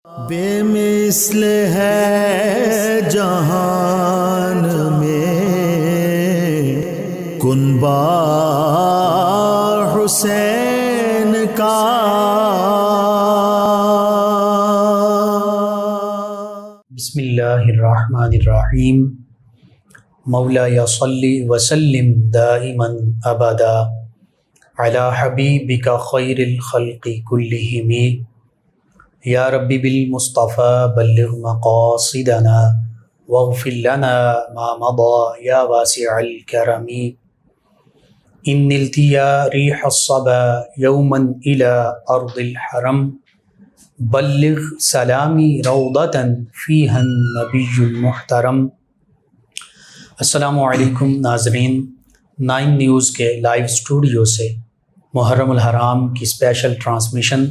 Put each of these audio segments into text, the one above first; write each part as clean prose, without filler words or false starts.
بے مثل ہے جہان میں کنبہ حسین کا، بسم اللہ الرحمن الرحیم۔ مولایا صلی وسلم دائما ابدا علی حبیبک خیر الخلق کلہم، یا ربی بالمصطفیٰ بلغ مقاصدنا واغفر لنا ما مضى یا واسع الکرم۔ ان نلتیا ریح الصبا یوما الى ارض الحرم، بلغ سلامی روضتا فیہا النبی المحترم۔ السلام علیکم ناظرین، 9 نیوز کے لائیو اسٹوڈیو سے محرم الحرام کی اسپیشل ٹرانسمیشن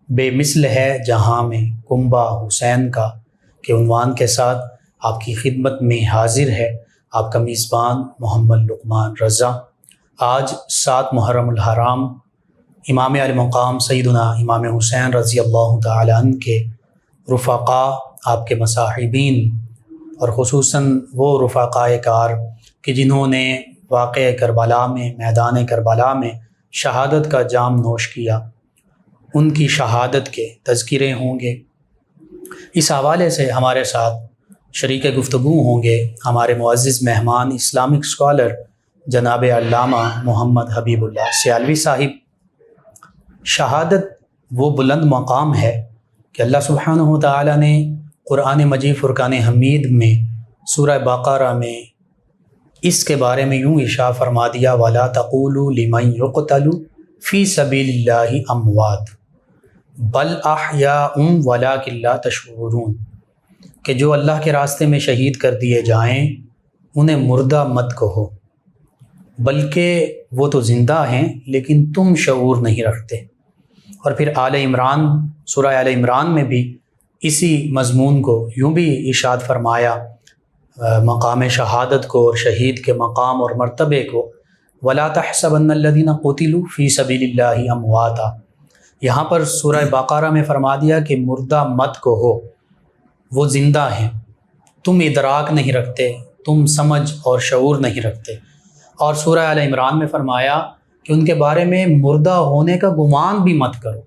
بے مثل ہے جہاں میں کنبہ حسین کا کے عنوان کے ساتھ آپ کی خدمت میں حاضر ہے آپ کا میزبان محمد لقمان رضا۔ آج 7 محرم الحرام امام علی مقام سیدنا امام حسین رضی اللہ تعالیٰ عنہ کے رفقا، آپ کے مصاحبین، اور خصوصاً وہ رفقائے کار کہ جنہوں نے واقعہ کربلا میں، میدان کربلا میں شہادت کا جام نوش کیا، ان کی شہادت کے تذکرے ہوں گے۔ اس حوالے سے ہمارے ساتھ شریک گفتگو ہوں گے ہمارے معزز مہمان اسلامک اسکالر جناب علامہ محمد حبیب اللہ سیالوی صاحب۔ شہادت وہ بلند مقام ہے کہ اللہ سبحانہ و تعالیٰ نے قرآن مجید فرقان حمید میں سورہ بقرہ میں اس کے بارے میں یوں ارشاد فرما دیا، وَلَا تَقُولُوا لِمَنْ يُقْتَلُ فِي سَبِيلِ اللَّهِ أَمْوَاتٌ بَلْ أَحْيَاءٌ وَلَٰكِن لَا تَشْعُرُونَ، کہ جو اللہ کے راستے میں شہید کر دیے جائیں انہیں مردہ مت کہو، بلکہ وہ تو زندہ ہیں لیکن تم شعور نہیں رکھتے۔ اور پھر آل عمران، سورہ آل عمران میں بھی اسی مضمون کو یوں بھی ارشاد فرمایا، مقام شہادت کو اور شہید کے مقام اور مرتبے کو، وَلَا تَحْسَبَنَّ الَّذِينَ قُتِلُوا فِي سَبِيلِ اللَّهِ أَمْوَاتًا۔ یہاں پر سورہ بقرہ میں فرما دیا کہ مردہ مت کہو، وہ زندہ ہیں، تم ادراک نہیں رکھتے، تم سمجھ اور شعور نہیں رکھتے۔ اور سورہ آل عمران میں فرمایا کہ ان کے بارے میں مردہ ہونے کا گمان بھی مت کرو،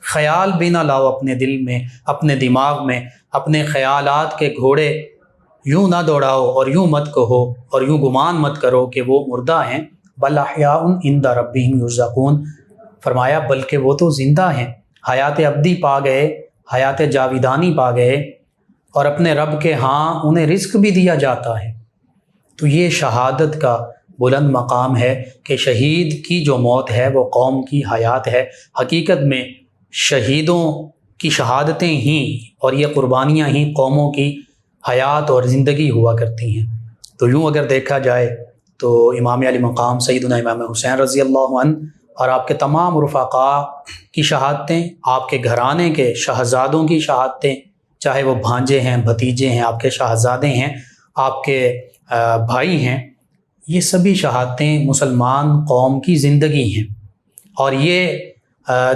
خیال بھی نہ لاؤ اپنے دل میں، اپنے دماغ میں، اپنے خیالات کے گھوڑے یوں نہ دوڑاؤ اور یوں مت کہو اور یوں گمان مت کرو کہ وہ مردہ ہیں، بل احیاء عند ربہم یرزقون، فرمایا بلکہ وہ تو زندہ ہیں، حیات ابدی پا گئے، حیات جاویدانی پا گئے، اور اپنے رب کے ہاں انہیں رزق بھی دیا جاتا ہے۔ تو یہ شہادت کا بلند مقام ہے کہ شہید کی جو موت ہے وہ قوم کی حیات ہے۔ حقیقت میں شہیدوں کی شہادتیں ہی اور یہ قربانیاں ہی قوموں کی حیات اور زندگی ہوا کرتی ہیں۔ تو یوں اگر دیکھا جائے تو امام علی مقام سیدنا امام حسین رضی اللہ عنہ اور آپ کے تمام رفقاء کی شہادتیں، آپ کے گھرانے کے شہزادوں کی شہادتیں، چاہے وہ بھانجے ہیں، بھتیجے ہیں، آپ کے شہزادے ہیں، آپ کے بھائی ہیں، یہ سبھی شہادتیں مسلمان قوم کی زندگی ہیں۔ اور یہ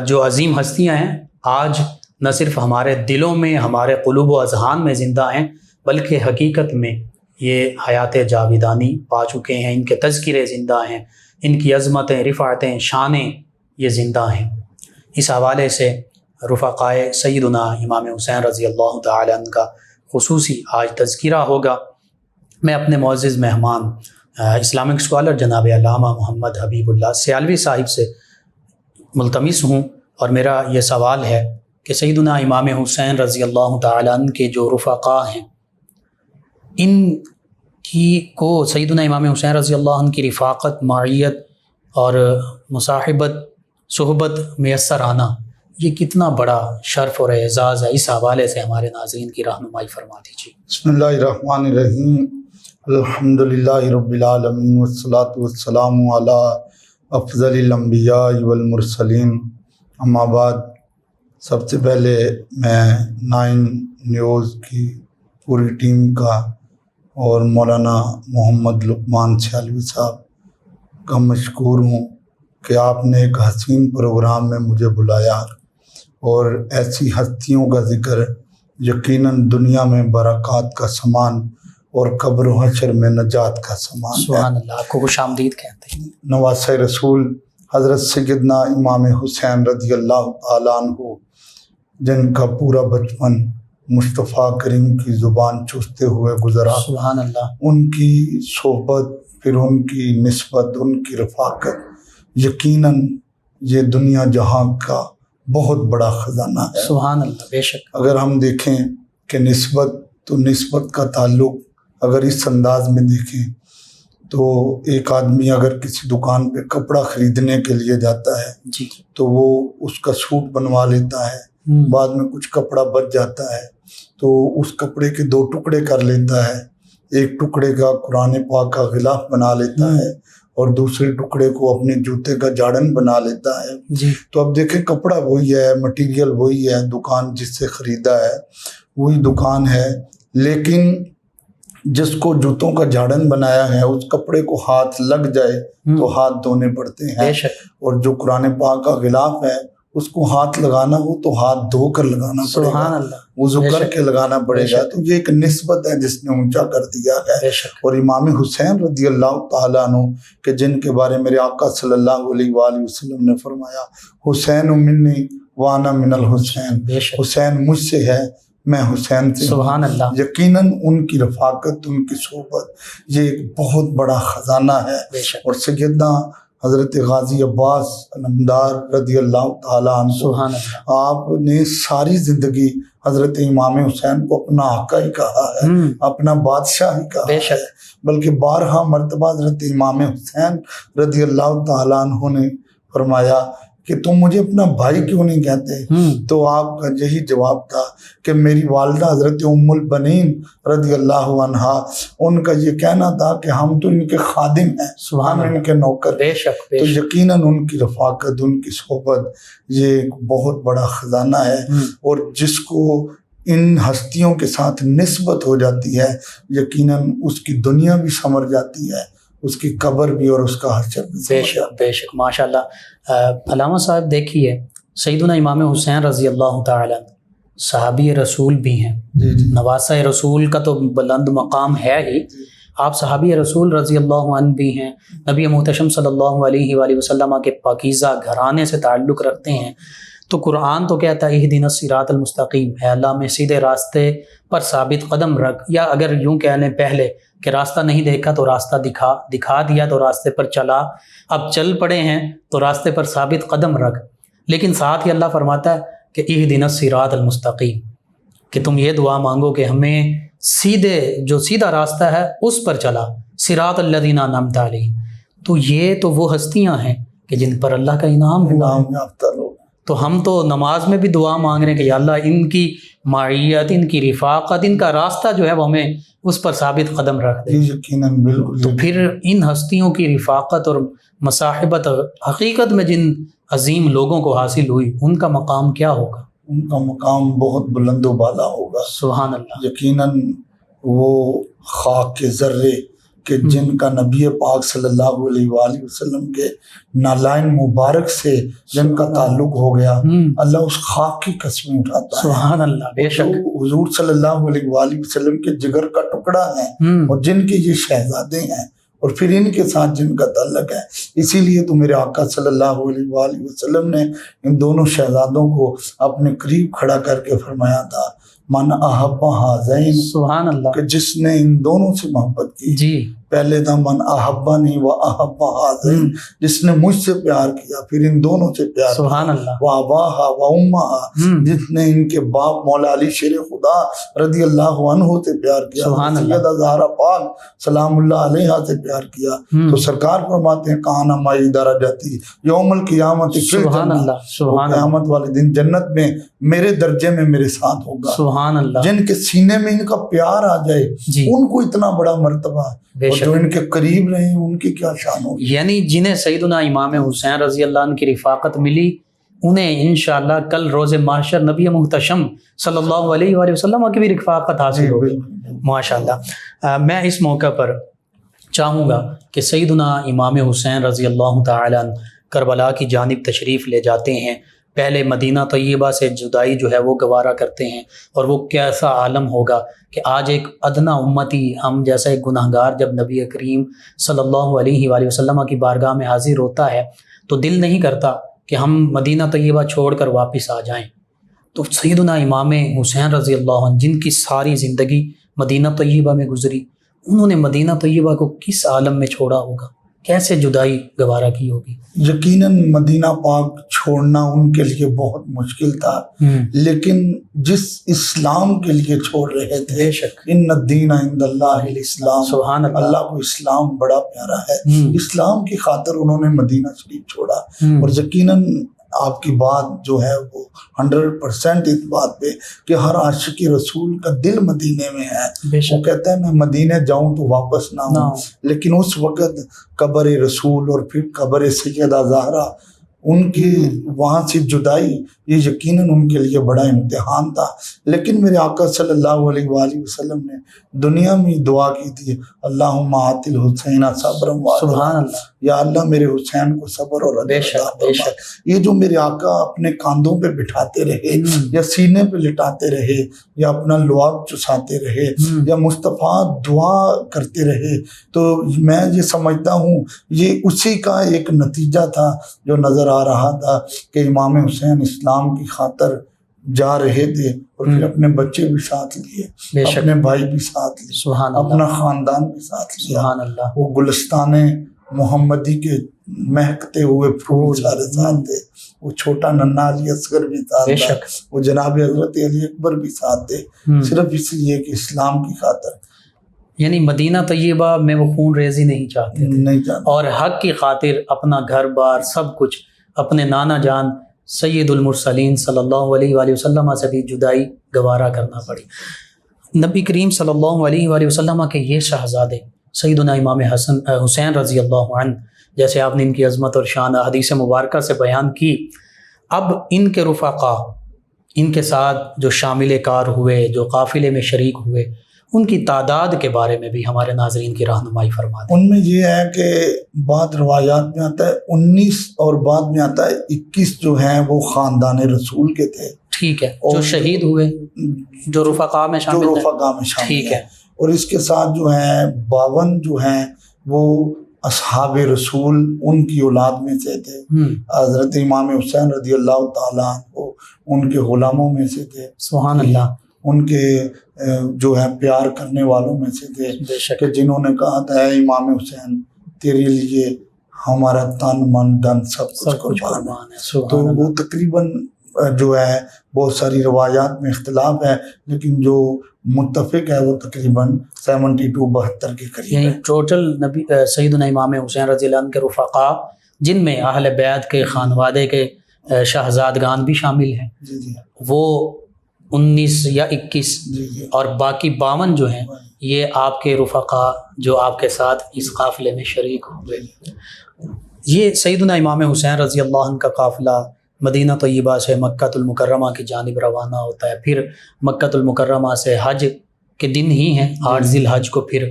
جو عظیم ہستیاں ہیں آج نہ صرف ہمارے دلوں میں، ہمارے قلوب و اذہان میں زندہ ہیں، بلکہ حقیقت میں یہ حیات جاویدانی پا چکے ہیں، ان کے تذکرے زندہ ہیں، ان کی عظمتیں، رفعتیں، شانیں یہ زندہ ہیں۔ اس حوالے سے رفقائے سیدنا امام حسین رضی اللہ تعالیٰ عنہ کا خصوصی آج تذکرہ ہوگا۔ میں اپنے معزز مہمان اسلامک اسکالر جناب علامہ محمد حبیب اللہ سیالوی صاحب سے ملتمس ہوں، اور میرا یہ سوال ہے کہ سیدنا امام حسین رضی اللہ تعالیٰ عنہ کے جو رفقا ہیں، ان کی کو سیدنا امام حسین رضی اللہ عنہ کی رفاقت، معیت اور مصاحبت، صحبت میسر آنا، یہ کتنا بڑا شرف اور اعزاز ہے، اس حوالے سے ہمارے ناظرین کی رہنمائی فرما دیجیے۔ بسم اللہ الرحمن الرحیم، الحمدللہ رب العالمین والصلاة والسلام علی افضل الانبیاء والمرسلین، اما بعد۔ سب سے پہلے میں 9 نیوز کی پوری ٹیم کا اور مولانا محمد لقمان سیالوی صاحب کا مشکور ہوں کہ آپ نے ایک حسین پروگرام میں مجھے بلایا اور ایسی ہستیوں کا ذکر یقیناً دنیا میں برکات کا سامان اور قبر و حشر میں نجات کا سامان ہے۔ سبحان اللہ، آپ کو خوش آمدید کہتے ہیں۔ نواسۂ رسول حضرت سیدنا امام حسین رضی اللہ تعالیٰ عنہ، جن کا پورا بچپن مصطفیٰ کریم کی زبان چوستے ہوئے گزرا، سبحان اللہ، ان کی صحبت، پھر ان کی نسبت، ان کی رفاقت یقیناً یہ دنیا جہاں کا بہت بڑا خزانہ ہے۔ سبحان اللہ، بے شک۔ اگر ہم دیکھیں کہ نسبت کا تعلق اگر اس انداز میں دیکھیں تو ایک آدمی اگر کسی دکان پہ کپڑا خریدنے کے لیے جاتا ہے جی، تو وہ اس کا سوٹ بنوا لیتا ہے، بعد میں کچھ کپڑا بچ جاتا ہے تو اس کپڑے کے 2 ٹکڑے کر لیتا ہے، ایک ٹکڑے کا قرآن پاک کا غلاف بنا لیتا ہے اور دوسرے ٹکڑے کو اپنے جوتے کا جاڑن بنا لیتا ہے۔ جی، تو اب دیکھیں کپڑا وہی ہے، مٹیریل وہی ہے، دکان جس سے خریدا ہے وہی دکان ہے، لیکن جس کو جوتوں کا جھاڑن بنایا ہے اس کپڑے کو ہاتھ لگ جائے تو ہاتھ دھونے پڑتے ہیں، بے شک۔ اور جو قرآن پاک کا غلاف ہے اس کو ہاتھ لگانا ہو تو ہاتھ دھو کر لگانا پڑے سبحان گا، اللہ، وضو بے کر شک، کے لگانا پڑے بے گا۔ شک، تو یہ ایک نسبت ہے جس نے اونچا کر دیا ہے۔ بے شک۔ اور امام حسین رضی اللہ تعالیٰ عنہ کہ جن کے بارے میرے آقا صلی اللہ علیہ وآلہ وسلم نے فرمایا حسین منی وانا من الحسین، بے شک، حسین مجھ سے ہے میں حسین سے ہوں۔ سبحان اللہ، یقیناً ان کی رفاقت، ان کی صحبت یہ ایک بہت بڑا خزانہ ہے۔ بے شک، اور سیدنا حضرت غازی عباس علمدار رضی اللہ تعالیٰ عنہ، سبحان اللہ، آپ نے ساری زندگی حضرت امام حسین کو اپنا آقا ہی کہا ہے، اپنا بادشاہ ہی کہا بے ہے، شک، بلکہ بارہا مرتبہ حضرت امام حسین رضی اللہ تعالیٰ عنہ نے فرمایا کہ تم مجھے اپنا بھائی کیوں نہیں کہتے؟ تو آپ کا یہی جواب تھا کہ میری والدہ حضرت ام البنین رضی اللہ عنہا، ان کا یہ کہنا تھا کہ ہم تو ان کے خادم ہیں، سبحان ہم ان کے نوکر بے ہیں۔ شک، تو بے شک، یقیناً ان کی رفاقت، ان کی صحبت یہ ایک بہت بڑا خزانہ ہے، اور جس کو ان ہستیوں کے ساتھ نسبت ہو جاتی ہے یقیناً اس کی دنیا بھی سنور جاتی ہے، اس کی قبر بھی اور اس کا حشر بھی بے سنور شک، جاتا ہے۔ بے شک، ماشاء اللہ۔ علامہ صاحب دیکھیے، سیدنا امام حسین رضی اللہ تعالیٰ صحابی رسول بھی ہیں، جی جی نواسہ رسول کا تو بلند مقام ہے ہی، آپ صحابی رسول رضی اللہ عنہ بھی ہیں، نبی محتشم صلی اللہ علیہ وآلہ وسلم کے پاکیزہ گھرانے سے تعلق رکھتے ہیں۔ تو قرآن تو کہتا ہے اہدنا الصراط المستقیم، اے اللہ میں سیدھے راستے پر ثابت قدم رکھ، یا اگر یوں کہہ لیں پہلے کہ راستہ نہیں دیکھا تو راستہ دکھا دیا تو راستے پر چلا، اب چل پڑے ہیں تو راستے پر ثابت قدم رکھ۔ لیکن ساتھ ہی اللہ فرماتا ہے کہ اہدنا الصراط المستقیم، کہ تم یہ دعا مانگو کہ ہمیں سیدھا راستہ ہے اس پر چلا، صراط الذین انعمت علیہم۔ تو یہ تو وہ ہستیاں ہیں کہ جن پر اللہ کا انعام ہوا ہے۔ نام یافتہ لوگ۔ تو ہم تو نماز میں بھی دعا مانگ رہے ہیں کہ یا اللہ ان کی معیت، ان کی رفاقت، ان کا راستہ جو ہے وہ ہمیں اس پر ثابت قدم رکھ دے۔ یہ یقیناً بالکل۔ تو پھر ان ہستیوں کی رفاقت اور مصاحبت حقیقت میں جن عظیم لوگوں کو حاصل ہوئی، ان کا مقام کیا ہوگا؟ ان کا مقام بہت بلند و بالا ہوگا۔ سبحان اللہ، یقیناً وہ خاک کے ذرے کہ جن کا نبی پاک صلی اللہ علیہ وآلہ وسلم کے نالائن مبارک سے جن کا تعلق ہو گیا، اللہ اس خاک کی قسمیں اٹھاتا ہے۔ سبحان اللہ، بے شک، جو حضور صلی اللہ علیہ وآلہ وسلم کے جگر کا ٹکڑا ہے اور جن کے یہ شہزادے ہیں اور پھر ان کے ساتھ جن کا تعلق ہے، اسی لیے تو میرے آقا صلی اللہ علیہ وآلہ وسلم نے ان دونوں شہزادوں کو اپنے قریب کھڑا کر کے فرمایا تھا من احب ہذین، سبحان اللہ، کہ جس نے ان دونوں سے محبت کی۔ جی، پہلے تھا من احبنی و احب ہذین، جس نے مجھ سے پیار کیا پھر ان دونوں سے پیار کیا، سبحان اللہ، و اباہا و امہا، جس نے ان کے باپ مولا علی شیر خدا رضی اللہ عنہ سے پیار کیا، سبحان اللہ، سیدہ زہرا پاک سلام اللہ علیہا سے پیار کیا۔ تو سرکار فرماتے ہیں کہانا مائی درجاتی یوم القیامت فی سبحان الجنہ، اللہ، وہ سبحان اللہ، قیامت والے دن جنت میں میرے درجے میں میرے ساتھ ہوگا۔ سبحان اللہ، جن کے سینے میں ان کا پیار آ جائے جی، ان کو اتنا بڑا مرتبہ ہے، بے اور شک۔ جو ان کے قریب رہے ہیں ان کی کیا شان ہوگی۔ یعنی جنہیں سیدنا امام حسین رضی اللہ عنہ کی رفاقت ملی، انہیں انشاءاللہ کل روز محشر نبی محتشم صلی اللہ علیہ وآلہ وسلم کی بھی رفاقت حاصل ہوگی، ماشاءاللہ۔ میں اس موقع پر چاہوں گا کہ سیدنا امام حسین رضی اللہ تعالیٰ عنہ کربلا کی جانب تشریف لے جاتے ہیں، پہلے مدینہ طیبہ سے جدائی جو ہے وہ گوارا کرتے ہیں، اور وہ کیسا عالم ہوگا کہ آج ایک ادنا امتی، ہم جیسا ایک گناہ گار جب نبی کریم صلی اللہ علیہ وآلہ وسلم کی بارگاہ میں حاضر ہوتا ہے تو دل نہیں کرتا کہ ہم مدینہ طیبہ چھوڑ کر واپس آ جائیں۔ تو سیدنا امام حسین رضی اللہ عنہ جن کی ساری زندگی مدینہ طیبہ میں گزری، انہوں نے مدینہ طیبہ کو کس عالم میں چھوڑا ہوگا، کیسے جدائی گوارا کی ہوگی؟ یقیناً مدینہ پاک چھوڑنا ان کے لیے بہت مشکل تھا، لیکن جس اسلام کے لیے چھوڑ رہے تھے، بے شک، ان الدین عند اللہ الاسلام، سبحان اللہ، اللہ کو اسلام بڑا پیارا ہے، اسلام کی خاطر انہوں نے مدینہ شریف چھوڑا۔ اور یقیناً آپ کی بات جو ہے وہ 100% اس بات پہ کہ ہر عاشق رسول کا دل مدینے میں ہے۔ وہ کہتا ہے میں مدینے جاؤں تو واپس نہ ہوں، لیکن اس وقت قبر رسول اور پھر قبر سیدہ زہرا، ان کی وہاں سے جدائی، یہ یقیناً ان کے لیے بڑا امتحان تھا۔ لیکن میرے آقا صلی اللہ علیہ وآلہ وسلم نے دنیا میں دعا کی تھی، اللہم آت الحسین صبرا سبحان اللہ، یا اللہ میرے حسین کو صبر اور بے عطا شک، بے فرما۔ شک، یہ جو میرے آقا اپنے کاندھوں پہ بٹھاتے رہے یا سینے پہ لٹاتے رہے یا اپنا لعاب چساتے رہے یا مصطفیٰ دعا کرتے رہے، تو میں یہ سمجھتا ہوں یہ اسی کا ایک نتیجہ تھا جو نظر آ رہا تھا کہ امام حسین اسلام کی خاطر جا رہے تھے، اور پھر اپنے بچے بھی ساتھ لیے، اپنے بھائی بھی ساتھ لیے، سبحان اللہ، اپنا خاندان بھی ساتھ لیا۔ سبحان اللہ، وہ گلستان محمدی کے مہکتے ہوئے پھول سارے ساتھ تھے، وہ چھوٹا ننھا علی اصغر بھی ساتھ بے تھا، شک، وہ جناب حضرت علی اکبر بھی ساتھ تھے، صرف اس لیے کہ اسلام کی خاطر یعنی مدینہ طیبہ میں وہ خون ریزی نہیں چاہتے تھے، نہیں جانا۔ اور حق کی خاطر اپنا گھر بار سب کچھ، اپنے نانا جان سید المرسلین صلی اللہ علیہ وآلہ وسلم سے بھی جدائی گوارا کرنا پڑی۔ نبی کریم صلی اللہ علیہ وآلہ وسلم کے یہ شہزادے سیدنا امام حسین رضی اللہ عنہ، جیسے آپ نے ان کی عظمت اور شان حدیث مبارکہ سے بیان کی، اب ان کے رفقا، ان کے ساتھ جو شامل کار ہوئے، جو قافلے میں شریک ہوئے، ان کی تعداد کے بارے میں بھی ہمارے ناظرین کی رہنمائی فرما دیں۔ ان میں یہ ہے کہ بعض روایات میں آتا ہے 19 اور بعد میں آتا ہے 21 جو ہیں وہ خاندان رسول کے تھے، ٹھیک ہے، جو شہید ہوئے، جو رفقا میں جو شامل ہیں، رفقا میں شامل ٹھیک ہے، اور اس کے ساتھ جو ہیں 52 جو ہیں وہ اصحاب رسول ان کی اولاد میں سے تھے، حضرت امام حسین رضی اللہ تعالیٰ عنہ ان کے غلاموں میں سے تھے، سبحان اللہ، ان کے جو ہے پیار کرنے والوں میں سے تھے، بے شک، کہ جنہوں نے کہا تھا اے امام حسین تیرے لیے ہمارا تن من دن سب کچھ قربان ہے۔ قربان ہے، تو سبحان اللہ، وہ تقریباً جو ہے بہت ساری روایات میں اختلاف ہے، لیکن جو متفق ہے وہ تقریباً 72 کے قریب یعنی ہے۔ ٹوٹل نبی سیدنا امام حسین رضی اللہ عنہ کے رفقا، جن میں اہل بیت کے خانوادے کے شہزادگان بھی شامل ہیں، جی جی وہ 19 یا 21، جی جی اور باقی 52 جو ہیں یہ آپ کے رفقا جو آپ کے ساتھ اس قافلے میں شریک ہوئے۔ یہ سیدنا امام حسین رضی اللہ عنہ کا قافلہ مدینہ طیبہ سے مکہ المکرمہ کی جانب روانہ ہوتا ہے، پھر مکہ المکرمہ سے حج کے دن ہی ہیں 8 ذی الحج کو پھر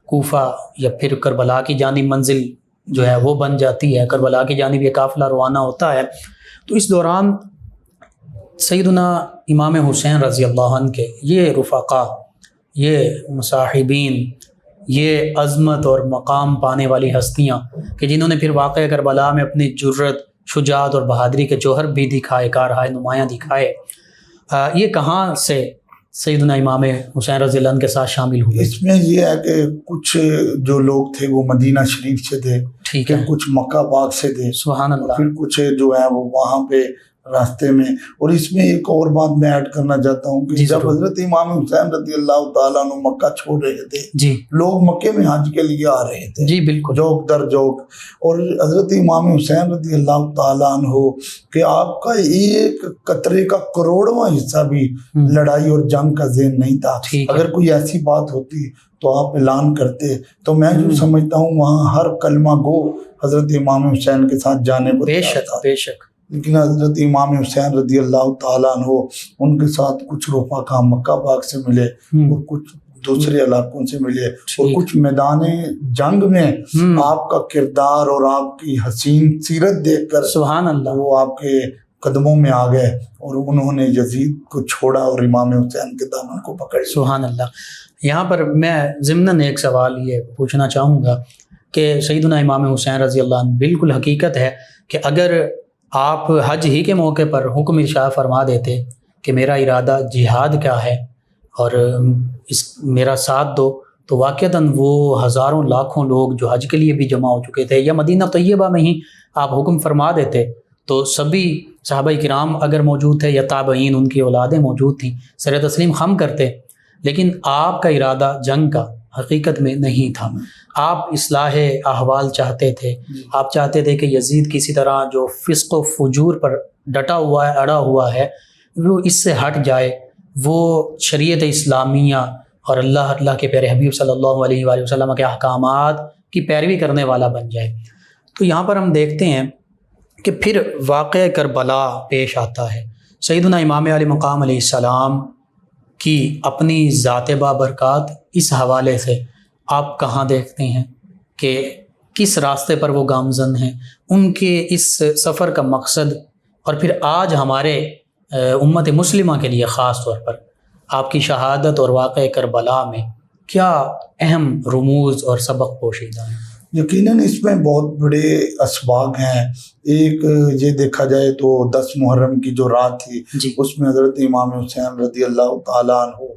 کوفہ یا پھر کربلا کی جانب منزل جو ہے وہ بن جاتی ہے، کربلا کی جانب یہ قافلہ روانہ ہوتا ہے۔ تو اس دوران سیدنا امام حسین رضی اللہ عنہ کے یہ رفقا، یہ مصاحبین، یہ عظمت اور مقام پانے والی ہستیاں کہ جنہوں نے پھر واقعہ کربلا میں اپنی جرت، شجاعت اور بہادری کے جوہر بھی دکھائے، کارہائے نمایاں دکھائے، یہ کہاں سے سیدنا امام حسین رضی اللہ عنہ کے ساتھ شامل ہوئے؟ اس میں یہ ہے کہ کچھ جو لوگ تھے وہ مدینہ شریف سے تھے، ٹھیک ہے، کچھ مکہ پاک سے تھے، سبحان اللہ، پھر کچھ جو ہے وہ وہاں پہ راستے میں۔ اور اس میں ایک اور بات میں ایڈ کرنا چاہتا ہوں کہ جی جب ضرور۔ حضرت امام حسین رضی اللہ تعالیٰ عنہ مکہ چھوڑ رہے تھے، جی لوگ مکے میں حج کے لیے آ رہے تھے، جی بالکل، جوک در جوک، اور حضرت امام حسین رضی اللہ تعالیٰ عنہ کہ آپ کا ایک قطرے کا کروڑواں حصہ بھی لڑائی اور جنگ کا ذہن نہیں تھا۔ ٹھیک ہے، اگر کوئی ایسی بات ہوتی تو آپ اعلان کرتے، تو میں جو سمجھتا ہوں وہاں ہر کلمہ گو حضرت امام حسین کے ساتھ جانے کو بے تیار شک، تھا۔ بے شک، لیکن حضرت امام حسین رضی اللہ تعالیٰ عنہ ان کے ساتھ کچھ رفقا مکہ پاک سے ملے اور کچھ دوسرے علاقوں سے ملے، اور کچھ میدان جنگ میں آپ کا کردار اور آپ کی حسین سیرت دیکھ کر سبحان اللہ، وہ آپ کے قدموں میں آ گئے اور انہوں نے یزید کو چھوڑا اور امام حسین کے دامن کو پکڑ لیا۔ سبحان اللہ۔ یہاں پر میں ضمناً ایک سوال یہ پوچھنا چاہوں گا کہ سیدنا امام حسین رضی اللہ عنہ، بالکل حقیقت ہے کہ اگر آپ حج ہی کے موقع پر حکم ارشاد فرما دیتے کہ میرا ارادہ جہاد کا ہے اور میرا ساتھ دو، تو واقعتاً وہ ہزاروں لاکھوں لوگ جو حج کے لیے بھی جمع ہو چکے تھے، یا مدینہ طیبہ میں ہی آپ حکم فرما دیتے تو سبھی صحابہ کرام اگر موجود تھے یا تابعین ان کی اولادیں موجود تھیں، سر تسلیم خم کرتے۔ لیکن آپ کا ارادہ جنگ کا حقیقت میں نہیں تھا، آپ اصلاح احوال چاہتے تھے، آپ چاہتے تھے کہ یزید کسی طرح جو فسق و فجور پر ڈٹا ہوا ہے، اڑا ہوا ہے، وہ اس سے ہٹ جائے، وہ شریعت اسلامیہ اور اللہ کے پیارے حبیب صلی اللہ علیہ وآلہ وسلم کے احکامات کی پیروی کرنے والا بن جائے۔ تو یہاں پر ہم دیکھتے ہیں کہ پھر واقعہ کربلا پیش آتا ہے۔ سیدنا امام علی مقام علیہ السلام کی اپنی ذات بابرکات اس حوالے سے آپ کہاں دیکھتے ہیں کہ کس راستے پر وہ گامزن ہیں، ان کے اس سفر کا مقصد، اور پھر آج ہمارے امت مسلمہ کے لیے خاص طور پر آپ کی شہادت اور واقعہ کربلا میں کیا اہم رموز اور سبق پوشیدہ ہیں؟ یقیناً اس میں بہت بڑے اسباق ہیں۔ ایک یہ دیکھا جائے تو 10 محرم کی جو رات تھی، جی، اس میں حضرت امام حسین رضی اللہ تعالیٰ عنہ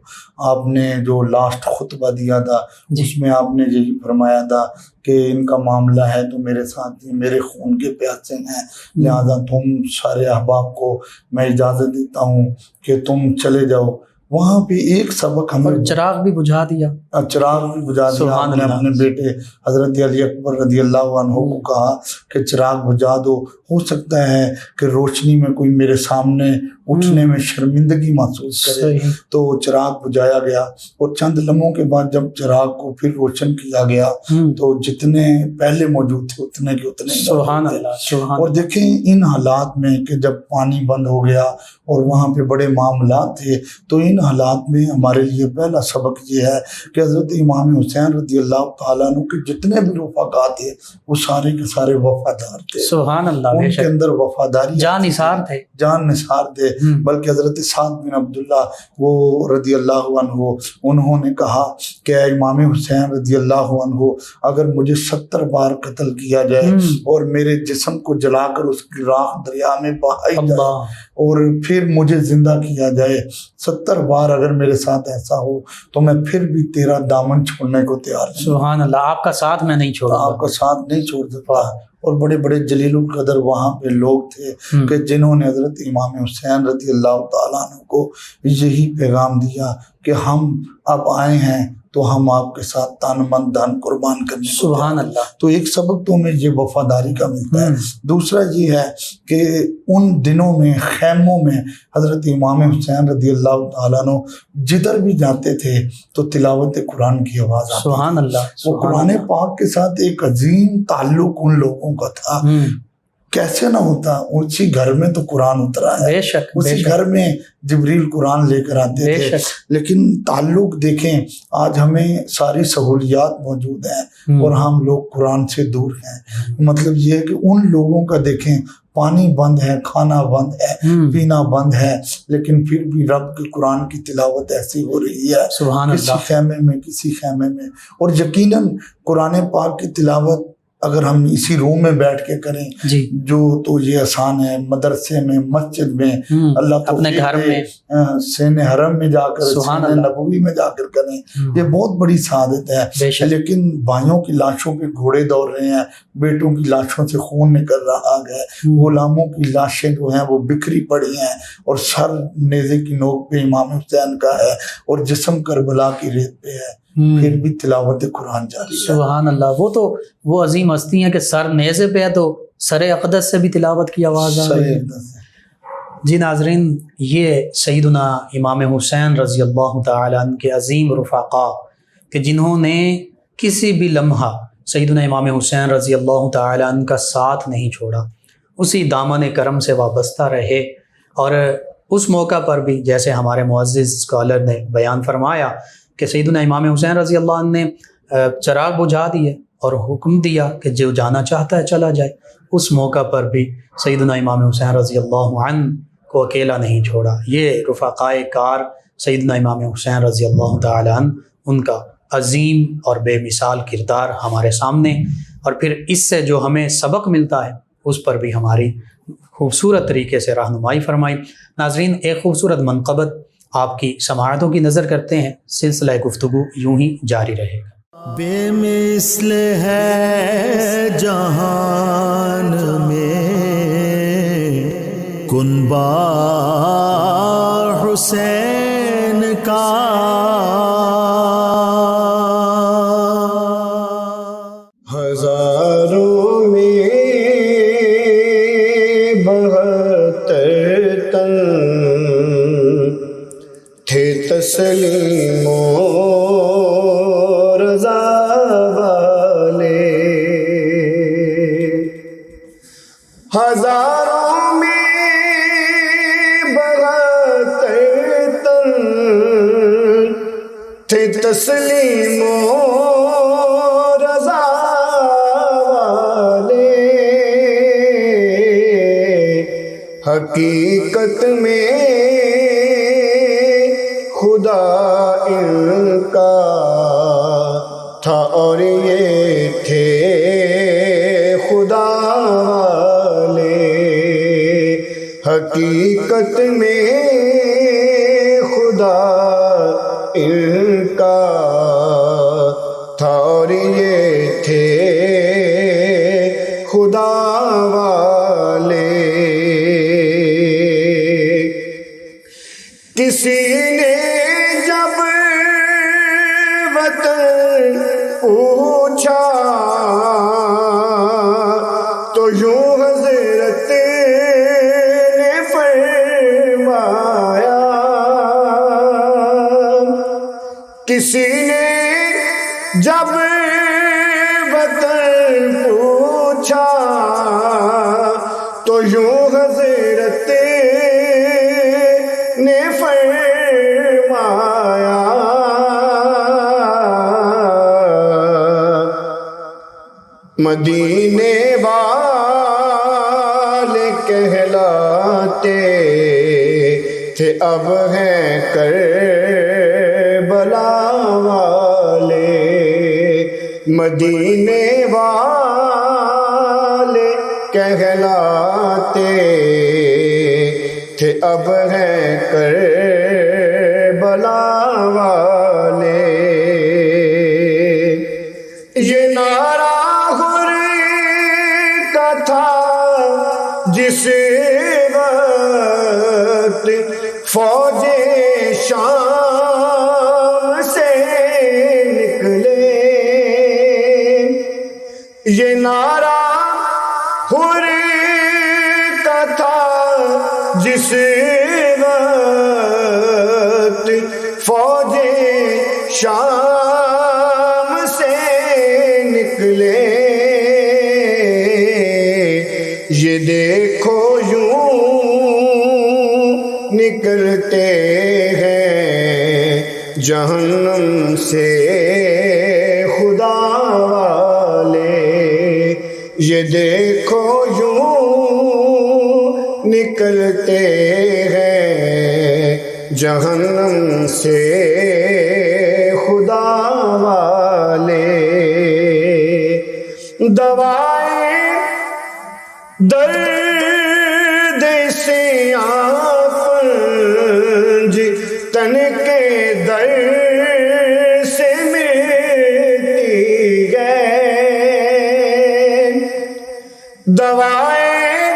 آپ نے جو لاسٹ خطبہ دیا تھا، جی، اس میں آپ نے یہی فرمایا تھا کہ ان کا معاملہ ہے تو میرے ساتھ ہی میرے خون کے پیاسے ہیں، لہذا تم سارے احباب کو میں اجازت دیتا ہوں کہ تم چلے جاؤ۔ وہاں پہ ایک سبق ہمیں، اور چراغ بھی بجھا دیا، چراغ بھی بجھا دیا۔ سبحان آپ نے اللہ۔ اپنے بیٹے حضرت علی اکبر رضی اللہ عنہ کو کہا کہ چراغ بجھا دو، ہو سکتا ہے کہ روشنی میں کوئی میرے سامنے اٹھنے میں شرمندگی محسوس کرے۔ صحیح۔ تو چراغ بجھایا گیا اور چند لمحوں کے بعد جب چراغ کو پھر روشن کیا گیا تو جتنے پہلے موجود تھے اتنے کے اتنے سبحان موجود تھے۔ اللہ، سبحان اور دیکھیں ان حالات میں کہ جب پانی بند ہو گیا اور وہاں پہ بڑے معاملات تھے، تو ان حالات میں ہمارے لیے پہلا سبق یہ ہے کہ حضرت امام حسین رضی اللہ تعالیٰ عنہ کے جتنے بھی رفقا تھے وہ سارے کے سارے وفادار تھے۔ سبحان اللہ، ان بے کے شک اندر وفاداری، جان نثار تھے، جان نثار تھے۔ بلکہ حضرت سعد بن عبداللہ وہ رضی اللہ عنہ، انہوں نے کہا کہ اے امام حسین رضی اللہ عنہ، اگر مجھے 70 بار قتل کیا جائے اور میرے جسم کو جلا کر اس کی راکھ دریا میں بہائی جائے اللہ، اور پھر مجھے زندہ کیا جائے، 70 بار اگر میرے ساتھ ایسا ہو تو میں پھر بھی تیرا دامن چھوڑنے کو تیار نہیں۔ سبحان اللہ، آپ کا ساتھ میں نہیں چھوڑا، آپ کا ساتھ نہیں چھوڑ سکتا۔ اور بڑے بڑے جلیل القدر وہاں پہ لوگ تھے کہ جنہوں نے حضرت امام حسین رضی اللہ تعالیٰ عنہ کو یہی پیغام دیا کہ ہم اب آئے ہیں تو ہم آپ کے ساتھ تن من دھن قربان کرنے کو تیار۔ سبحان اللہ۔ تو ایک سبق تو ہمیں یہ وفاداری کا ملتا ہے۔ دوسرا یہ ہے کہ ان دنوں میں خیموں میں حضرت امام حسین رضی اللہ تعالیٰ عنہ جدھر بھی جاتے تھے تو تلاوت قرآن کی آواز آتی تھی۔ سبحان اللہ، وہ قرآن پاک کے ساتھ ایک عظیم تعلق ان لوگوں کا تھا۔ کیسے نہ ہوتا، اسی گھر میں تو قرآن اترا ہے، بے شک، اسی گھر میں جبریل قرآن لے کر آتے تھے، لیکن تعلق دیکھیں آج ہمیں ساری سہولیات موجود ہیں اور ہم لوگ قرآن سے دور ہیں۔ مطلب یہ ہے کہ ان لوگوں کا دیکھیں پانی بند ہے، کھانا بند ہے، پینا بند ہے، لیکن پھر بھی رب کے قرآن کی تلاوت ایسی ہو رہی ہے کسی خیمے میں کسی خیمے میں۔ اور یقیناً قرآن پاک کی تلاوت اگر ہم اسی روم میں بیٹھ کے کریں جو تو یہ آسان ہے، مدرسے میں، مسجد میں، اللہ اپنے گھر میں، سین حرم میں جا کر، سین نبوی میں جا کر کریں، یہ بہت بڑی سعادت ہے۔ لیکن بھائیوں کی لاشوں پہ گھوڑے دوڑ رہے ہیں، بیٹوں کی لاشوں سے خون نکل رہا ہے، غلاموں کی لاشیں جو ہیں وہ بکھری پڑی ہیں، اور سر نیزے کی نوک پہ امام حسین کا ہے اور جسم کربلا کی ریت پہ ہے، پھر بھی تلاوت قرآن جاری ہے۔ سبحان اللہ، وہ عظیم ہستی ہیں کہ سر نیزے پہ ہے تو سر اقدس سے بھی تلاوت کی آواز آ رہی ہے۔ جی ناظرین، یہ سیدنا امام حسین رضی اللہ تعالیٰ عنہ کے عظیم رفقا کہ جنہوں نے کسی بھی لمحہ سیدنا امام حسین رضی اللہ تعالیٰ عنہ کا ساتھ نہیں چھوڑا، اسی دامن کرم سے وابستہ رہے، اور اس موقع پر بھی جیسے ہمارے معزز اسکالر نے بیان فرمایا کہ سیدنا امام حسین رضی اللہ عنہ نے چراغ بجھا دیے اور حکم دیا کہ جو جانا چاہتا ہے چلا جائے۔ اس موقع پر بھی سیدنا امام حسین رضی اللہ عنہ کو اکیلا نہیں چھوڑا۔ یہ رفقائے کار سیدنا امام حسین رضی اللہ تعالی عنہ، ان کا عظیم اور بے مثال کردار ہمارے سامنے، اور پھر اس سے جو ہمیں سبق ملتا ہے اس پر بھی ہماری خوبصورت طریقے سے رہنمائی فرمائی۔ ناظرین، ایک خوبصورت منقبت آپ کی سماعتوں کی نظر کرتے ہیں، سلسلہ گفتگو یوں ہی جاری رہے گا۔ بے مثل ہے جہان میں کنبہ حسین کا، ہزاروں میں 72 تن تھے تسلیم و رضا والے، ہزاروں میں 72 تن تھے تسلیم و رضا والے، حقیقت میں خدا ان کا تھا اور یہ تھے خدا والے، حقیقت میں خدا ان کا تھا اور یہ تھے خدا والے۔ کسی نے جب وطن پوچھا تو یوں حضرت نے فرمایا، کسی نے جب وطن پوچھا تو یوں حضرت نے فرمایا، مدینے والے کہلاتے تھے اب ہیں کربلا والے، مدینے والے کہلاتے تھے اب ہیں کربلا والے۔ یہ نعرہ حر کا تھا جس وقت فوج شام سے نکلے، یہ نعرہ حر کا تھا جس وقت فوج شام سے نکلے، یہ دیکھو یوں نکلتے ہیں جہنم سے خدا والے، یہ دیکھو یوں نکلتے ہیں جہنم سے خدا والے۔ دوائیں درد سیاہ پنج تن کے در سے ملتی ہے، دوائیں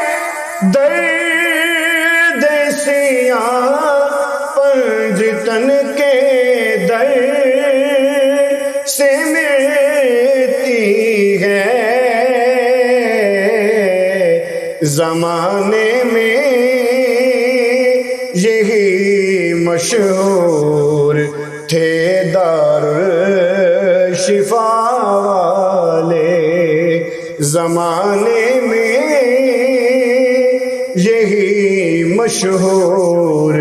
درد سیاہ پنج تن کے در سے ملتی ہے، زمانے میں یہی مشہور تھے دارالشفا والے، زمانے میں یہی مشہور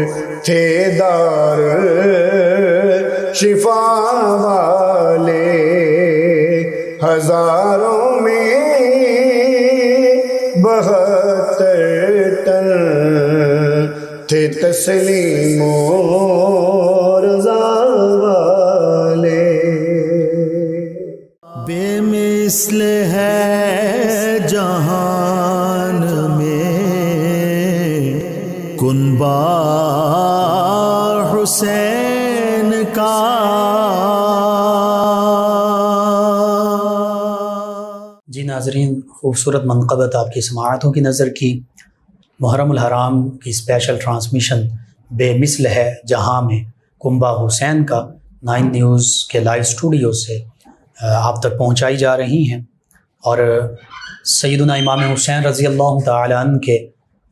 تھے دارالشفا والے، ہزاروں میں 72 تن تھے تسلیم و رضا والے. بے مثل ہے جہان میں کنبہ حسین کا. جی ناظرین، خوبصورت منقبت آپ کی سماعتوں کی نظر کی. محرم الحرام کی اسپیشل ٹرانسمیشن بے مثل ہے جہاں میں کنبہ حسین کا 9 نیوز کے لائیو اسٹوڈیو سے آپ تک پہنچائی جا رہی ہیں. اور سیدنا امام حسین رضی اللہ تعالیٰ عنہ کے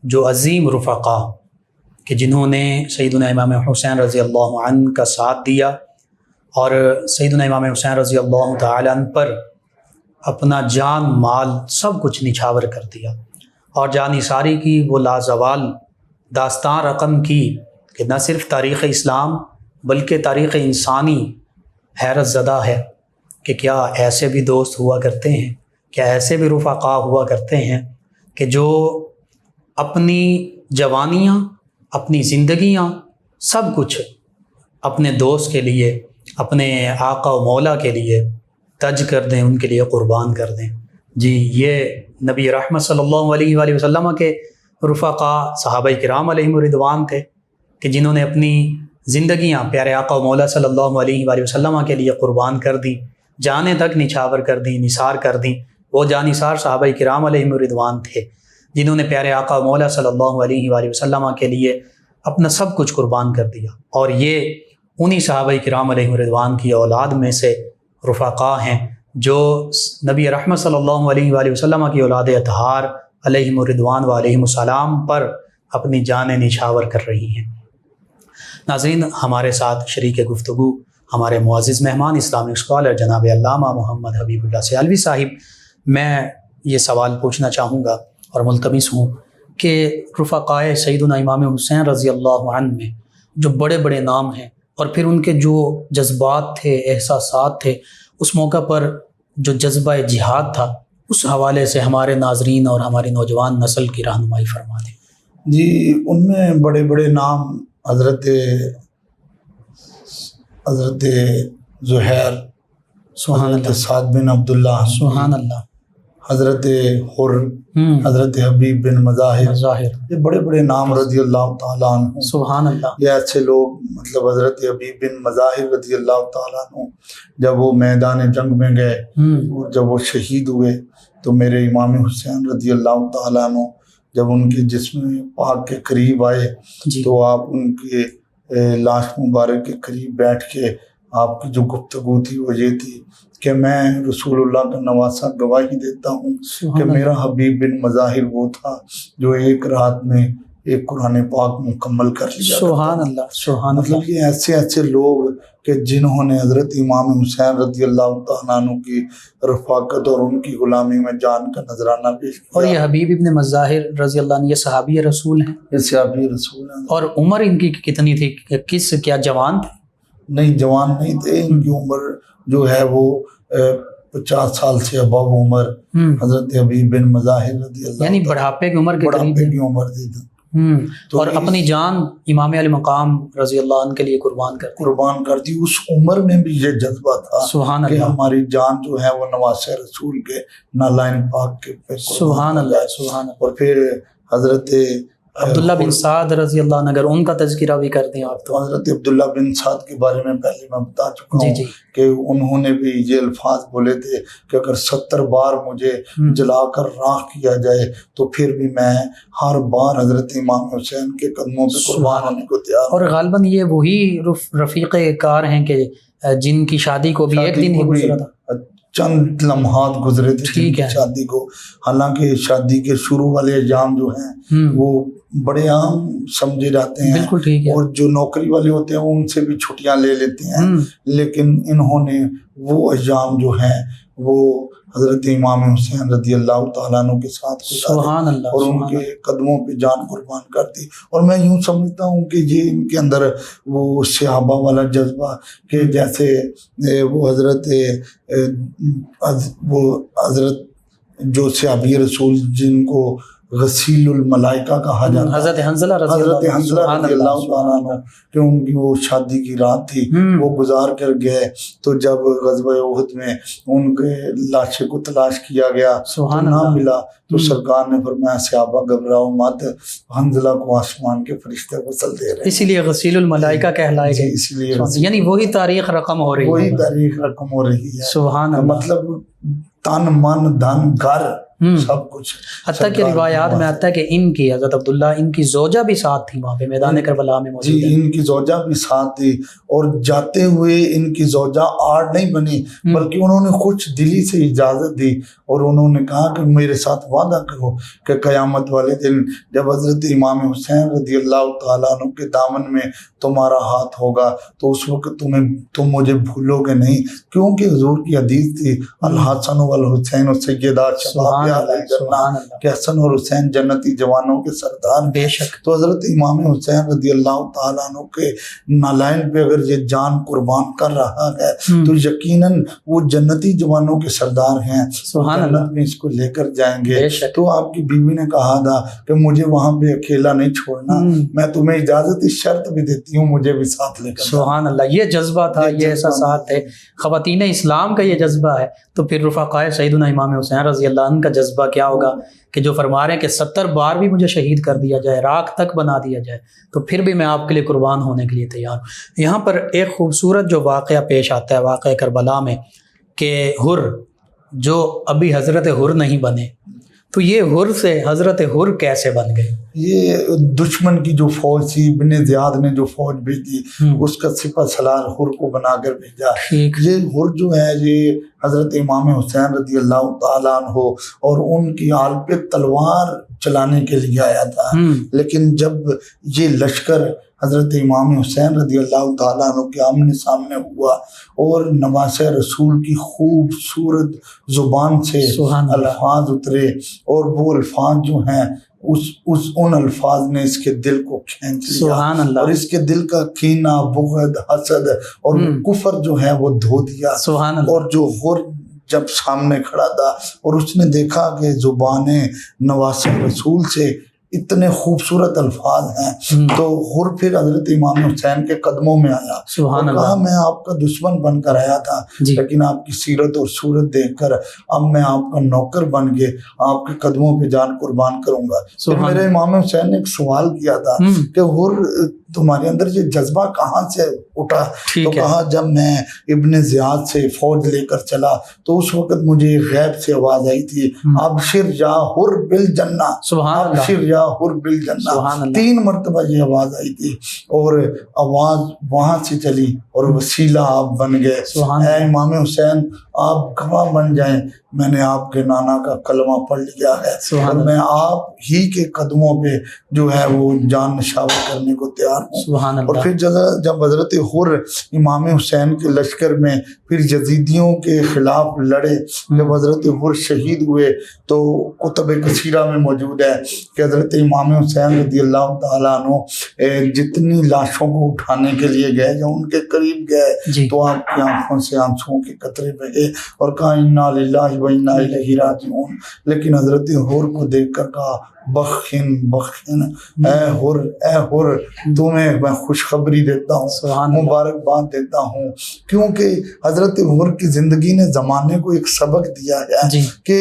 جو عظیم رفقا کہ جنہوں نے سیدنا امام حسین رضی اللہ عنہ کا ساتھ دیا اور سیدنا امام حسین رضی اللہ تعالیٰ عنہ پر اپنا جان مال سب کچھ نچھاور کر دیا اور جان نثاری کی وہ لازوال داستان رقم کی کہ نہ صرف تاریخ اسلام بلکہ تاریخ انسانی حیرت زدہ ہے کہ کیا ایسے بھی دوست ہوا کرتے ہیں، کیا ایسے بھی رفقا ہوا کرتے ہیں کہ جو اپنی جوانیاں، اپنی زندگیاں، سب کچھ اپنے دوست کے لیے، اپنے آقا و مولا کے لیے تج کر دیں، ان کے لیے قربان کر دیں. جی یہ نبی رحمت صلی اللہ علیہ وآلہ وسلم کے رفقا صحابہ کرام علیہم الرضوان تھے کہ جنہوں نے اپنی زندگیاں پیارے آقا و مولا صلی اللہ علیہ وآلہ وسلم کے لیے قربان کر دیں، جانیں تک نچھاور کر دیں، نثار کر دیں. وہ جانثار صحابہ کرام علیہم الرضوان تھے جنہوں نے پیارے آقا و مولا صلی اللہ علیہ وآلہ وسلم کے لیے اپنا سب کچھ قربان کر دیا. اور یہ انہی صحابہ کرام علیہم الرضوان کی اولاد میں سے رفقا ہیں جو نبی رحمت صلی اللہ علیہ وآلہ وسلم کی اولاد اطہار علیہم الرضوان و علیہم السلام پر اپنی جانیں نچھاور کر رہی ہیں. ناظرین، ہمارے ساتھ شریک گفتگو ہمارے معزز مہمان اسلامک اسکالر جناب علامہ محمد حبیب اللہ سیالوی صاحب. میں یہ سوال پوچھنا چاہوں گا اور ملتمس ہوں کہ رفقائے سیدنا امام حسین رضی اللہ عنہ میں جو بڑے بڑے نام ہیں اور پھر ان کے جو جذبات تھے، احساسات تھے، اس موقع پر جو جذبہ جہاد تھا، اس حوالے سے ہمارے ناظرین اور ہماری نوجوان نسل کی رہنمائی فرما دیں. جی ان میں بڑے بڑے نام حضرت زہیر، سبحان حضرت اللہ، سعد بن عبداللہ، سبحان اللہ، حضرت حر، حضرت حبیب بن مظاہر، ظاہر، یہ بڑے بڑے نام رضی اللہ تعالیٰ عنہ. سبحان اللہ. یہ ایسے لوگ مطلب حضرت حبیب بن مظاہر رضی اللہ تعالیٰ عنہ جب وہ میدان جنگ میں گئے اور جب وہ شہید ہوئے تو میرے امام حسین رضی اللہ تعالیٰ عنہ جب ان کے جسم پاک کے قریب آئے جی. تو آپ ان کے لاش مبارک کے قریب بیٹھ کے آپ کی جو گفتگو تھی وہ یہ تھی کہ میں رسول اللہ کا نواسا گواہی دیتا ہوں کہ میرا حبیب بن مظاہر وہ تھا جو ایک رات میں ایک قرآن پاک مکمل کر لیا. سبحان اللہ، سبحان اللہ. مطلب یہ ایسے لوگ کہ جنہوں نے حضرت امام حسین رضی اللہ تعالیٰ عنہ کی رفاقت اور ان کی غلامی میں جان کا نذرانہ پیش کیا. اور یہ حبیب ابن مظاہر رضی اللہ عنہ یہ صحابی رسول ہیں، یہ صحابی رسول ہیں. اور عمر ان کی کتنی تھی؟ کیا جوان تھے؟ نہیں، جوان نہیں تھے. ان کی عمر جو ہے وہ 50 سال سے ابو عمر حضرت حبیب بن مظاہر رضی اللہ، یعنی بڑھاپے کی عمر کے قریب بڑھاپے کی عمر تھی. اور اپنی جان امام علی مقام رضی اللہ عنہ کے لیے قربان کر دی. اس عمر میں بھی یہ جذبہ تھا سبحان کہ اللہ، ہماری جان جو ہے وہ نواسے رسول کے نالائن پاک کے پہ سبحان اللہ، سبحان اللہ. اور پھر حضرت عبداللہ بن سعد رضی اللہ عنہ، اگر ان کا تذکرہ بھی کر دیں آپ تو. حضرت عبداللہ بن سعد کے بارے میں پہلے میں بتا چکا جی ہوں جی، کہ انہوں نے بھی یہ الفاظ بولے تھے کہ اگر 70 بار مجھے جلا کر راکھ کیا جائے تو پھر بھی میں ہر بار حضرت امام حسین کے قدموں پہ قربان ہونے کو تیار ہوں. اور غالباً یہ وہی رفیق کار ہیں کہ جن کی شادی کو بھی ایک دن ہی گزرا تھا، چند لمحات گزرے تھے ٹھیک ہے. شادی کو. حالانکہ شادی کے شروع والے ایام جو ہیں وہ بڑے عام سمجھے جاتے ہیں، بالکل ٹھیک ہے۔ اور جو نوکری والے ہوتے ہیں ان سے بھی چھٹیاں لے لیتے ہیں، لیکن انہوں نے وہ ایام جو ہیں وہ حضرت امام حسین رضی اللہ تعالیٰ عنہ کے ساتھ سبحان اللہ، اور ان کے قدموں پہ جان قربان کر دی۔ اور میں یوں سمجھتا ہوں کہ یہ ان کے اندر وہ صحابہ والا جذبہ کہ جیسے وہ حضرت جو صحابی رسول جن کو غسیل الملائکہ کہا جاتا ہے، حضرت حنظلہ رضی اللہ تعالیٰ عنہ، کہ ان کی وہ شادی کی رات تھی، وہ گزار کر گئے، تو جب غزوہ احد میں ان کے لاشیں کو تلاش کیا گیا تو نہ ملا، تو سرکار نے فرمایا صحابہ گھبراؤ مت، حنظلہ کو آسمان کے فرشتے غسل دے رہے ہیں، اسی لیے غسیل الملائکہ کہلائے گئے، اس لیے یعنی وہی تاریخ رقم ہو رہی ہے، وہی تاریخ رقم ہو رہی ہے۔ سبحان اللہ، مطلب تن من دھن گھر سب کچھ، حتیٰ کہ روایات میں آتا ہے کہ ان کی حضرت عبداللہ ان کی زوجہ بھی ساتھ تھی وہاں پہ میدان کربلا میں موجود جی، ان کی زوجہ بھی ساتھ تھی، اور جاتے ہوئے ان کی زوجہ آڑ نہیں بنی، بلکہ انہوں نے خوش دلی سے اجازت دی، اور انہوں نے کہا کہ میرے ساتھ وعدہ کرو کہ قیامت والے دن جب حضرت امام حسین رضی اللہ تعالیٰ عنہ کے دامن میں تمہارا ہاتھ ہوگا تو اس وقت تم مجھے بھولو گے نہیں، کیونکہ حضور کی حدیث تھی الحسن والحسین سیدا شباب الجنہ، کہ حسن اور حسین جنتی جوانوں کے سردار، بے شک۔ تو حضرت امام حسین رضی اللہ تعالیٰ عنہ کے نالائن پہ اگر یہ جان قربان کر رہا ہے تو یقیناً وہ جنتی جوانوں کے سردار ہیں، جنت میں اس کو لے کر جائیں گے۔ تو آپ کی بیوی نے کہا تھا کہ مجھے وہاں پہ اکیلا نہیں چھوڑنا، میں تمہیں اجازت اس شرط بھی دیتی ہوں مجھے بھی ساتھ لے کر۔ سبحان اللہ، یہ جذبہ تھا، یہ احساسات تھے خواتین اسلام کا، یہ جذبہ ہے، تو پھر رفقائے سیدنا امام حسین رضی اللہ عنہ کا جذبہ کیا ہوگا کہ جو فرما رہے ہیں کہ 70 بار بھی مجھے شہید کر دیا جائے، راکھ تک بنا دیا جائے، تو پھر بھی میں آپ کے لیے قربان ہونے کے لیے تیار ہوں۔ یہاں پر ایک خوبصورت جو واقعہ پیش آتا ہے واقعہ کربلا میں، کہ حر جو ابھی حضرت حر نہیں بنے، تو یہ حر سے حضرت حر کیسے بن گئے؟ یہ دشمن کی جو فوج تھی، ابن زیاد نے جو فوج بھیجی اس کا سپہ سالار حر کو بنا کر بھیجا۔ یہ حر جو ہے یہ حضرت امام حسین رضی اللہ تعالیٰ عنہ اور ان کی آل پہ تلوار چلانے کے لیے آیا تھا، لیکن جب یہ لشکر حضرت امام حسین رضی اللہ تعالیٰ عنہ کے آمنے سامنے ہوا اور نواسہ رسول کی خوبصورت زبان سے الفاظ اترے، اور وہ الفاظ جو ہیں ان الفاظ نے اس کے دل کو کھینچ لیا، اور اس کے دل کا کینہ، بغض، حسد اور کفر جو ہے وہ دھو دیا۔ اور جو حر جب سامنے کھڑا تھا اور اس نے دیکھا کہ زبانیں نواسہ رسول سے اتنے خوبصورت الفاظ ہیں، تو حر پھر حضرت امام حسین کے قدموں میں آیا اور کہا میں آپ کا دشمن بن کر آیا تھا، لیکن آپ کی سیرت اور صورت دیکھ کر اب میں آپ کا نوکر بن کے آپ کے قدموں پہ جان قربان کروں گا۔ پھر میرے امام حسین نے ایک سوال کیا تھا کہ حر تمہارے اندر یہ جذبہ کہاں سے اٹھا؟ تو کہا جب میں ابن زیاد سے فوج لے کر چلا تو اس وقت مجھے غیب سے آواز آئی تھی ابشر یا حر بالجنہ، ابشر یا حر بالجنہ، 3 مرتبہ یہ آواز آئی تھی، اور آواز وہاں سے چلی اور وسیلہ آپ بن گئے۔ اے امام حسین آپ گواہ بن جائیں، میں نے آپ کے نانا کا کلمہ پڑھ لیا ہے اور میں آپ ہی کے قدموں پہ جو ہے وہ جان نشاور کرنے کو تیار ہوں۔ اور پھر جب حضرت حر امام حسین کے لشکر میں پھر یزیدیوں کے خلاف لڑے، جب حضرت حر شہید ہوئے تو کتب کثیرہ میں موجود ہے کہ حضرت امام حسین رضی اللہ تعالیٰ عنہ جتنی لاشوں کو اٹھانے کے لیے گئے یا ان کے قریب گئے تو آپ کی آنکھوں سے آنسوؤں کے قطرے بہے اور کہا انا للہ و انا الیہ راجعون، لیکن حضرت حر کو دیکھ کر کہا بخن بخن، اے حر تمہیں میں خوشخبری دیتا ہوں، مبارکباد دیتا ہوں، کیونکہ حضرت حر کی زندگی نے زمانے کو ایک سبق دیا ہے کہ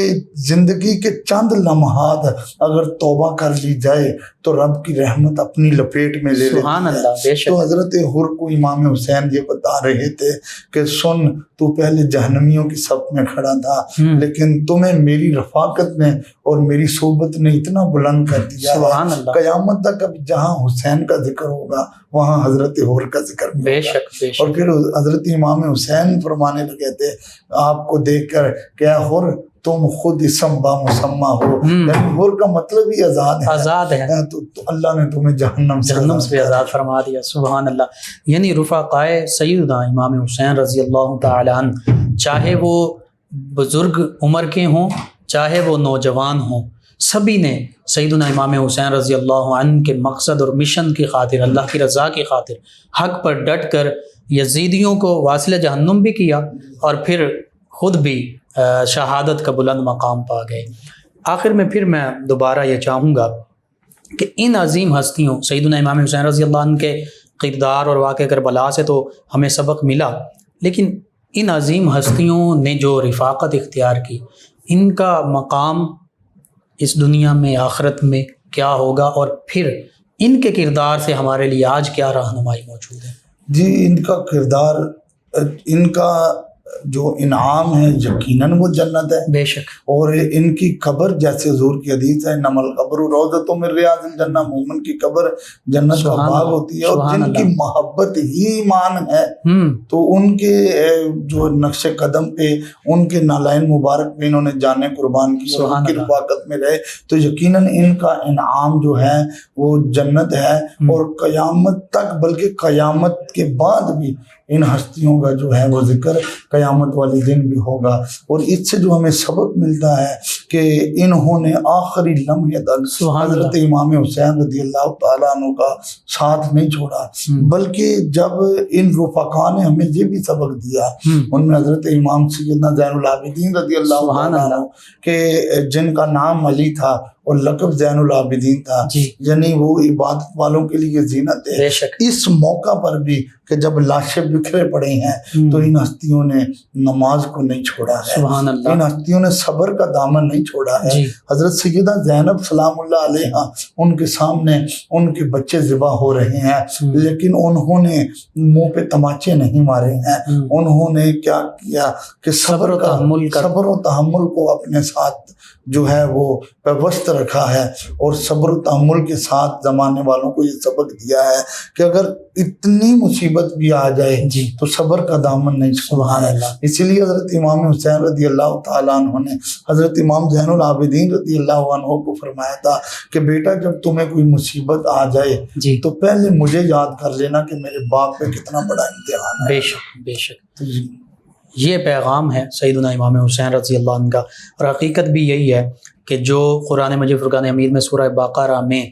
زندگی کے چند لمحات اگر توبہ کر لی جائے تو رب کی رحمت اپنی لپیٹ میں لے لیتی ہے۔ تو حضرت حر کو امام حسین یہ بتا رہے تھے کہ سن، تو پہلے جہنمیوں کی صف میں کھڑا تھا لیکن تمہیں میری رفاقت نے اور میری صحبت نے اتنا بلند کر دیا ہے، قیامت تک اب جہاں حسین کا ذکر ہوگا وہاں حضرت حر کا ذکر بھی ہوگا۔ اور پھر حضرت امام حسین فرمانے لگے تھے آپ کو دیکھ کر کہ اے حر تم خود اسم با مسمہ ہو، یعنی حر کا مطلب ہی آزاد ہے، تو اللہ نے تمہیں جہنم سے آزاد فرما دیا. سبحان اللہ. یعنی رفقائے سیدنا امام حسین رضی اللہ تعالی عنہ، چاہے وہ بزرگ عمر کے ہوں چاہے وہ نوجوان ہوں، سبھی نے سیدنا امام حسین رضی اللہ عنہ کے مقصد اور مشن کی خاطر، اللہ کی رضا کی خاطر حق پر ڈٹ کر یزیدیوں کو واصل جہنم بھی کیا اور پھر خود بھی شہادت کا بلند مقام پا گئے. آخر میں پھر میں دوبارہ یہ چاہوں گا کہ ان عظیم ہستیوں سیدنا امام حسین رضی اللہ عنہ کے کردار اور واقعہ کربلا سے تو ہمیں سبق ملا، لیکن ان عظیم ہستیوں نے جو رفاقت اختیار کی، ان کا مقام اس دنیا میں آخرت میں کیا ہوگا، اور پھر ان کے کردار سے ہمارے لیے آج کیا رہنمائی موجود ہے؟ جی، ان کا کردار، ان کا جو انعام ہے یقیناً وہ جنت ہے، بے شک. اور ان کی قبر جیسے حضور کی حدیث ہے، نمل قبر روضۃ من ریاض الجنہ، مومن کی قبر جنت کا باغ ہوتی ہے، اور جن کی محبت ہی ایمان ہے تو ان کے جو نقش قدم پہ، ان کے نالائن مبارک پہ انہوں نے جانیں قربان کی اور ان کی رفاقت میں رہے، تو یقیناً ان کا انعام جو ہے وہ جنت ہے. اور قیامت تک، بلکہ قیامت کے بعد بھی ان ہستیوں کا جو ہے وہ ذکر قیامت والے دن بھی ہوگا. اور اس سے جو ہمیں سبق ملتا ہے کہ انہوں نے آخری لمحے تک حضرت امام حسین رضی اللہ تعالیٰ عنہ کا ساتھ نہیں چھوڑا، بلکہ جب ان رفقا نے ہمیں یہ بھی سبق دیا، ان میں حضرت امام سیدنا زین العابدین رضی اللہ تعالیٰ عنہ کہ جن کا نام علی تھا اور لقب زین العابدین تھا، یعنی وہ عبادت والوں کے لیے زینت ہے. اس موقع پر بھی کہ جب لاشیں بکھرے پڑے ہیں تو ان ہستیوں نے نماز کو نہیں چھوڑا ہے، ان ہستیوں نے صبر کا دامن نہیں چھوڑا ہے. حضرت سیدہ زینب سلام اللہ علیہا، ان کے سامنے ان کے بچے ذبح ہو رہے ہیں، لیکن انہوں نے منہ پہ تماچے نہیں مارے ہیں. انہوں نے کیا کیا کہ صبر و تحمل کو اپنے ساتھ جو ہے وہ پیوست رکھا ہے، اور صبر و تحمل کے ساتھ زمانے والوں کو یہ سبق دیا ہے کہ اگر اتنی مصیبت بھی آ جائے تو صبر کا دامن نہیں چھوڑنا ہے. اسی لیے حضرت امام حسین رضی اللہ تعالیٰ عنہ نے حضرت امام زین العابدین رضی اللہ عنہ کو فرمایا تھا کہ بیٹا جب تمہیں کوئی مصیبت آ جائے تو پہلے مجھے یاد کر لینا کہ میرے باپ پہ کتنا بڑا امتحان ہے. بے شک بے شک. یہ پیغام ہے سیدنا امام حسین رضی اللہ عنہ کا، اور حقیقت بھی یہی ہے کہ جو قرآن مجید فرقان حمید میں سورہ بقرہ میں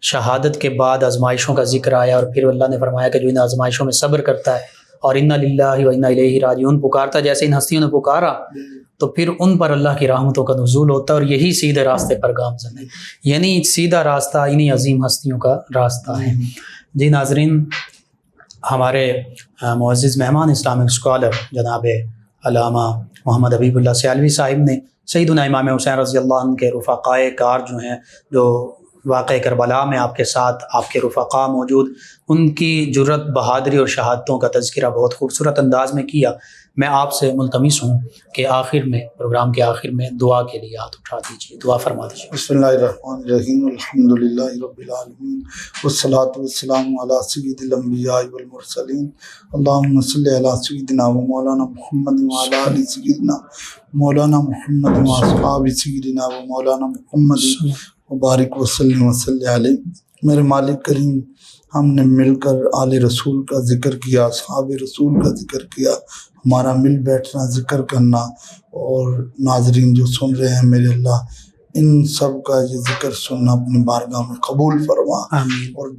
شہادت کے بعد آزمائشوں کا ذکر آیا، اور پھر اللہ نے فرمایا کہ جو ان آزمائشوں میں صبر کرتا ہے اور انا للہ و انا الیہ راجعون پکارتا، جیسے ان ہستیوں نے پکارا تو پھر ان پر اللہ کی رحمتوں کا نزول ہوتا ہے، اور یہی سیدھے راستے پر گامزن ہے. یعنی سیدھا راستہ انہی عظیم ہستیوں کا راستہ ہے. جی ناظرین، ہمارے معزز مہمان اسلامک اسکالر جناب علامہ محمد حبیب اللہ سیالوی صاحب نے سیدنا امام حسین رضی اللہ عنہ کے رفقائے کار جو ہیں، جو واقع کربلا میں آپ کے ساتھ آپ کے رفقا موجود، ان کی جرت، بہادری اور شہادتوں کا تذکرہ بہت خوبصورت انداز میں کیا. میں آپ سے ملتمس ہوں کہ آخر میں، پروگرام کے آخر میں دعا کے لیے ہاتھ اٹھا دیجیے، دعا فرما دیجیے. بسم اللہ الرحمن الرحیم، الحمدللہ رب العالمین، والصلاة والسلام علی سید الانبیاء والمرسلین، اللہم صلی علی سیدنا و مولانا محمد وعلی آل سیدنا مولانا محمد واصحاب سیدنا و مولانا محمد مبارک وسلم وصلی علیہ. میرے مالک کریم، ہم نے مل کر آل رسول کا ذکر کیا، اصحاب رسول کا ذکر کیا، ہمارا مل بیٹھنا، ذکر کرنا، اور ناظرین جو سن رہے ہیں میرے اللہ، ان سب کا یہ ذکر سننا اپنی بارگاہ میں قبول فرما، اور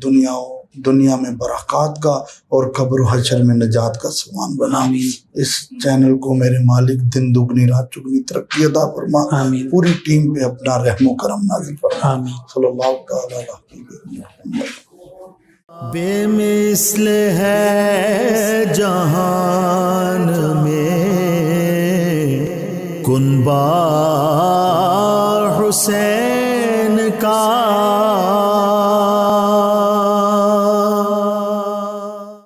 دنیا میں برکات کا اور قبر و حشر میں نجات کا سامان بنا. اس چینل کو میرے مالک دن دگنی رات چگنی ترقی عطا فرما، پوری ٹیم پہ اپنا رحم و کرم نازل فرما. صلی اللہ تعالی علیہ وسلم. بے مثل ہے جہان میں کنبہ حسین